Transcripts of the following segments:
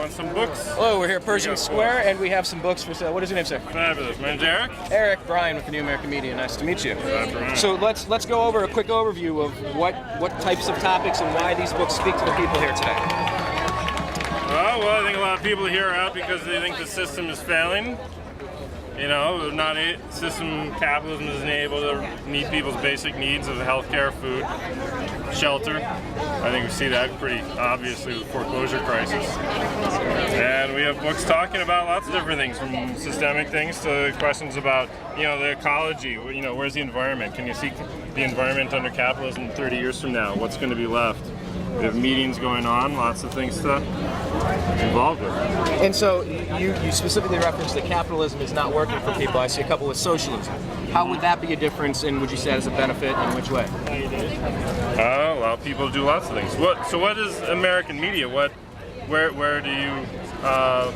Want some books? Hello, we're here at Pershing Square, and we have some books for sale. What is your name, sir? Fabulous. My name's Eric. Eric, Brian with the New American Media. Nice to meet you. Brian. So let's go over a quick overview of what types of topics and why these books speak to the people here today. Well, I think a lot of people here are out because they think the system is failing. You know, capitalism isn't able to meet people's basic needs of healthcare, food, shelter. I think we see that pretty obviously with the foreclosure crisis. And we have books talking about lots of different things, from systemic things to questions about, the ecology. Where's the environment? Can you see the environment under capitalism 30 years from now? What's going to be left? We have meetings going on, lots of things to involved with. And so you specifically referenced that capitalism is not working for people. I see a couple with socialism. How would that be a difference, and would you say that as a benefit, in which way? Well, people do lots of things. So what is American media? Where do you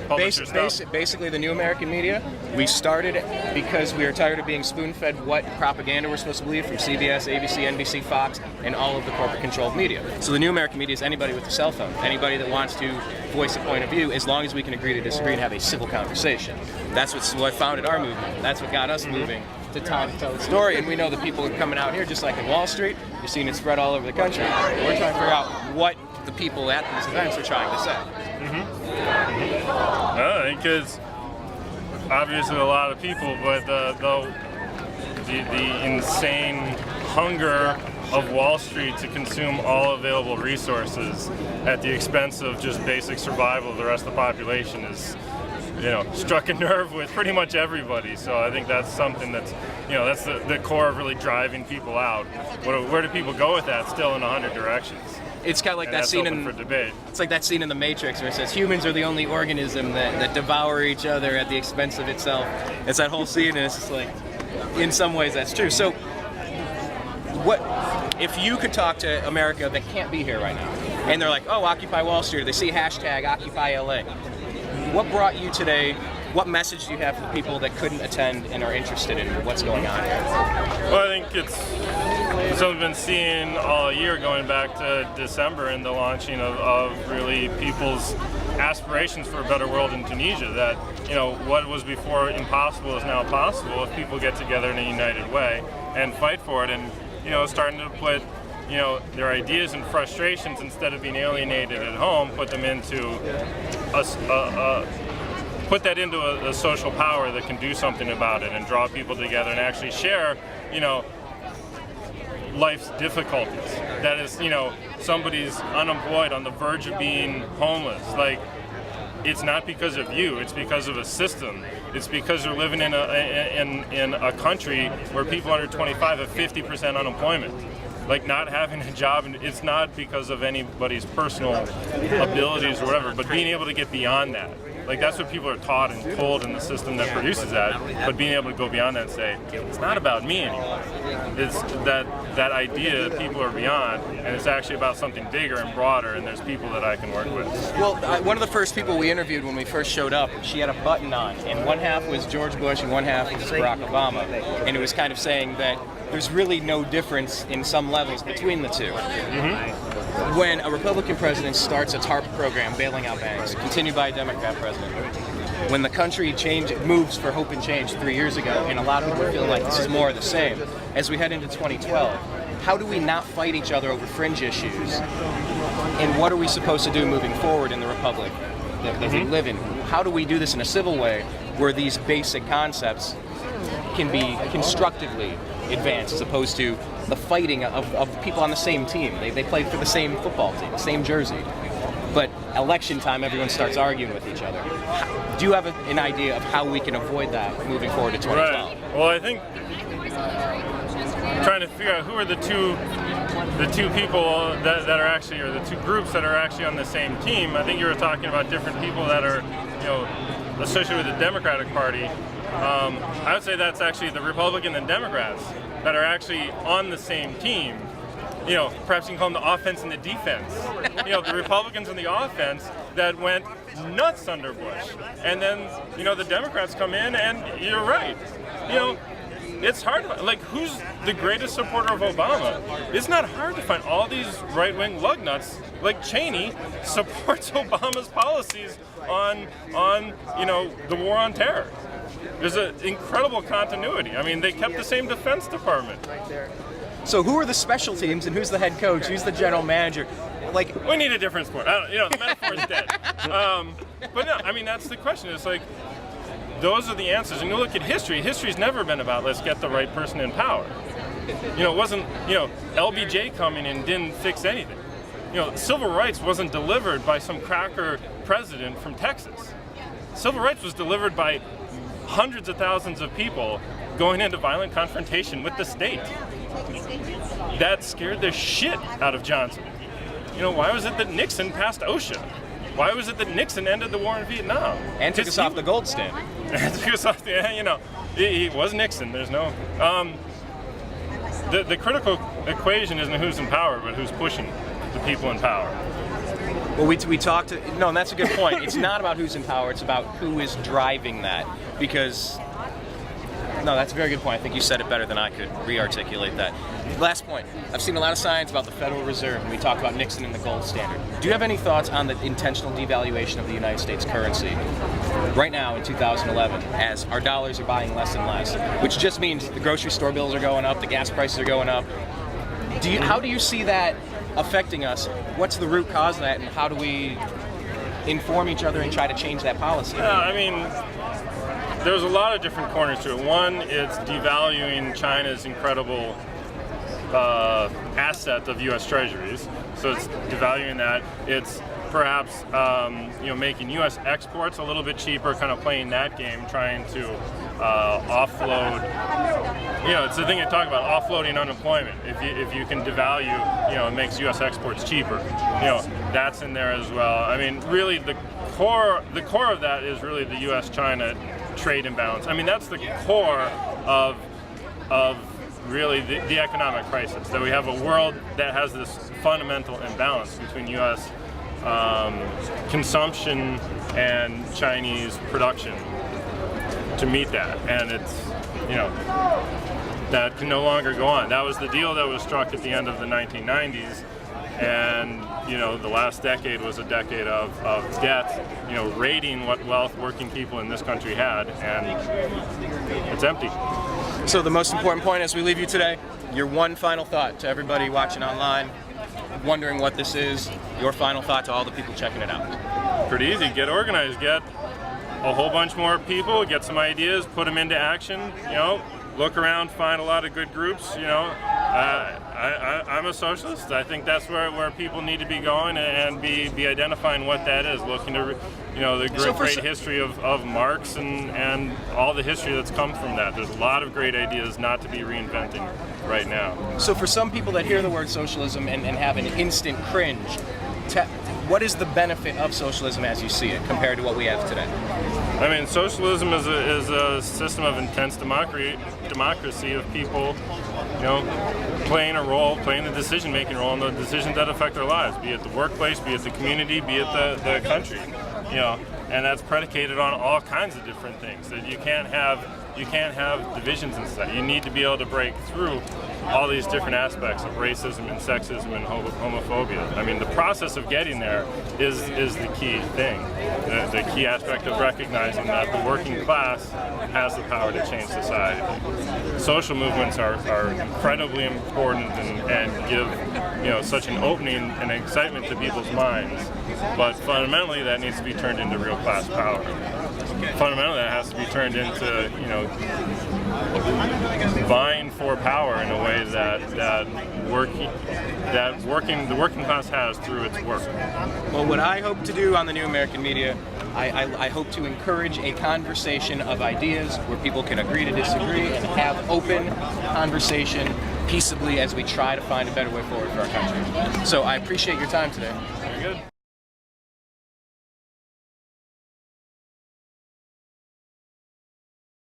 publish your stuff? Basically, the New American Media, we started because we are tired of being spoon-fed what propaganda we're supposed to believe from CBS, ABC, NBC, Fox, and all of the corporate-controlled media. So the New American Media is anybody with a cell phone, anybody that wants to voice a point of view, as long as we can agree to disagree and have a civil conversation. That's what founded our movement. That's what got us moving to tell the story. And we know the people are coming out here, just like in Wall Street. You're seeing it spread all over the country. We're trying to figure out what the people at these events are trying to say. I think it's obviously a lot of people, but the insane hunger of Wall Street to consume all available resources at the expense of just basic survival of the rest of the population is, struck a nerve with pretty much everybody. So I think that's something that's, that's the core of really driving people out. Where do people go with that? Still in 100 directions. It's kind of like that scene for debate. It's like that scene in The Matrix where it says humans are the only organism that devour each other at the expense of itself. It's that whole scene, and it's just like, in some ways, that's true. So, what if you could talk to America that can't be here right now, and they're like, "Oh, Occupy Wall Street," or they see hashtag Occupy L.A. What brought you today? What message do you have for the people that couldn't attend and are interested in what's going on here? Well, I think it's something we've been seeing all year, going back to December and the launching of really people's aspirations for a better world in Tunisia. That, what was before impossible is now possible if people get together in a united way and fight for it, and, starting to put their ideas and frustrations, instead of being alienated at home, put them into a social power that can do something about it and draw people together and actually share, life's difficulties. That is, somebody's unemployed, on the verge of being homeless. Like, it's not because of you, it's because of a system. It's because they're living in a country where people under 25 have 50% unemployment. Like, not having a job, and it's not because of anybody's personal abilities or whatever, but being able to get beyond that. Like, that's what people are taught and told in the system that produces that, but being able to go beyond that and say, it's not about me anymore. It's that idea that people are beyond, and it's actually about something bigger and broader, and there's people that I can work with. Well, one of the first people we interviewed when we first showed up, she had a button on, and one half was George Bush and one half was Barack Obama, and it was kind of saying that there's really no difference in some levels between the two. When a Republican president starts a TARP program bailing out banks, continued by a Democrat president, when the country moves for hope and change 3 years ago, and a lot of people are feeling like this is more of the same, as we head into 2012, how do we not fight each other over fringe issues? And what are we supposed to do moving forward in the republic that we live in? How do we do this in a civil way where these basic concepts can be constructively advanced, as opposed to the fighting of people on the same team? They play for the same football team, the same jersey. But election time, everyone starts arguing with each other. Do you have an idea of how we can avoid that moving forward to 2012? Right. Well, I think trying to figure out who are the two people that are actually, or the two groups that are actually on the same team. I think you were talking about different people that are, associated with the Democratic Party. I would say that's actually the Republican and Democrats that are actually on the same team. Perhaps you can call them the offense and the defense. The Republicans on the offense that went nuts under Bush. And then, the Democrats come in, and you're right. it's hard to, like, who's the greatest supporter of Obama? It's not hard to find. All these right-wing lugnuts, like Cheney, supports Obama's policies on the war on terror. There's an incredible continuity. I mean, they kept the same Defense Department. So who are the special teams and who's the head coach? Who's the general manager? Like, we need a different sport. The metaphor is dead. But no, I mean, that's the question. It's like, those are the answers. And you look at history. History's never been about let's get the right person in power. It wasn't, LBJ coming in didn't fix anything. Civil rights wasn't delivered by some cracker president from Texas. Civil rights was delivered by hundreds of thousands of people going into violent confrontation with the state. That scared the shit out of Johnson. Why was it that Nixon passed OSHA? Why was it that Nixon ended the war in Vietnam? And took us off the gold standard. Took us off he was Nixon. There's no... The critical equation isn't who's in power, but who's pushing the people in power. Well, we talked... No, and that's a good point. It's not about who's in power. It's about who is driving that. Because... No, that's a very good point. I think you said it better than I could re-articulate that. Last point. I've seen a lot of science about the Federal Reserve, and we talked about Nixon and the gold standard. Do you have any thoughts on the intentional devaluation of the United States currency right now in 2011, as our dollars are buying less and less, which just means the grocery store bills are going up, the gas prices are going up? How do you see that affecting us? What's the root cause of that, and how do we inform each other and try to change that policy? There's a lot of different corners to it. One, it's devaluing China's incredible asset of U.S. Treasuries. So it's devaluing that. It's perhaps making U.S. exports a little bit cheaper, kind of playing that game, trying to offload. It's the thing you talk about, offloading unemployment. If you can devalue, it makes U.S. exports cheaper. That's in there as well. I mean, really, the core of that is really the U.S.-China trade imbalance. I mean, that's the core of really the economic crisis, that we have a world that has this fundamental imbalance between U.S. Consumption and Chinese production to meet that. And it's, that can no longer go on. That was the deal that was struck at the end of the 1990s. And the last decade was a decade of debt, raiding what wealth working people in this country had, and it's empty. So the most important point as we leave you today, your one final thought to everybody watching online, wondering what this is, your final thought to all the people checking it out. Pretty easy. Get organized. Get a whole bunch more people, get some ideas, put them into action, look around, find a lot of good groups, I'm a socialist. I think that's where people need to be going and be identifying what that is, looking to, the great history of Marx and all the history that's come from that. There's a lot of great ideas not to be reinventing right now. So for some people that hear the word socialism and have an instant cringe, what is the benefit of socialism as you see it compared to what we have today? I mean, socialism is a system of intense democracy of people, playing the decision-making role in the decisions that affect their lives, be it the workplace, be it the community, be it the country, and that's predicated on all kinds of different things. That you can't have divisions in society. You need to be able to break through all these different aspects of racism and sexism and homophobia. I mean, the process of getting there is the key thing. The key aspect of recognizing that the working class has the power to change society. Social movements are incredibly important and give such an opening and excitement to people's minds. But fundamentally, that needs to be turned into real class power. Fundamentally, that has to be turned into vying for power in a way that the working class has through its work. Well, what I hope to do on the New American Media, I hope to encourage a conversation of ideas where people can agree to disagree and have open conversation peaceably as we try to find a better way forward for our country. So I appreciate your time today. Very good.